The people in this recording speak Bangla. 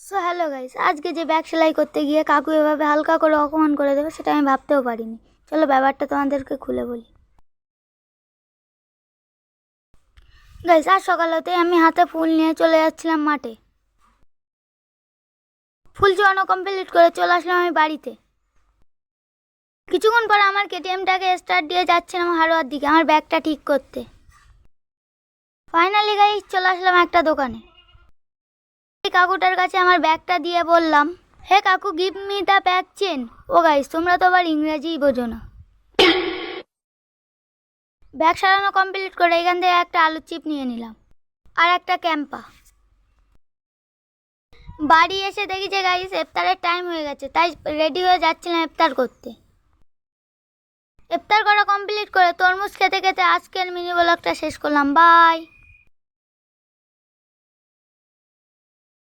সো হ্যালো গাইস, আজকে যে ব্যাগ সেলাই করতে গিয়ে কাকু এভাবে হালকা করে অপমান করে দেবে সেটা আমি ভাবতেও পারিনি। চলো ব্যাপারটা তোমাদেরকে খুলে বলি। গাইস, আজ সকাল হতে আমি হাতে ফুল নিয়ে চলে যাচ্ছিলাম মাঠে। ফুল চড়ানো কমপ্লিট করে চলে আসলাম আমি বাড়িতে। কিছুক্ষণ পর আমার কেটিএমটাকে স্টার্ট দিয়ে যাচ্ছিলাম হারোয়ার দিকে আমার ব্যাগটা ঠিক করতে। ফাইনালি গাইস চলে আসলাম একটা দোকানে। এই কাকুটার কাছে আমার ব্যাগটা দিয়ে বললাম, হে কাকু, give me the bag chain. Oh guys, তোমরা তো আবার ইংরেজিই বোঝো না। ব্যাগ সারানো কমপ্লিট করে এখান থেকে একটা আলুর চিপ নিয়ে নিলাম আর একটা ক্যাম্পা। বাড়ি এসে দেখি যে গাইস ইফতারের টাইম হয়ে গেছে, তাই রেডি হয়ে যাচ্ছিলাম ইফতার করতে। ইফতার করা কমপ্লিট করে তরমুজ খেতে খেতে আজকের মিনি ব্লগটা শেষ করলাম। বাই।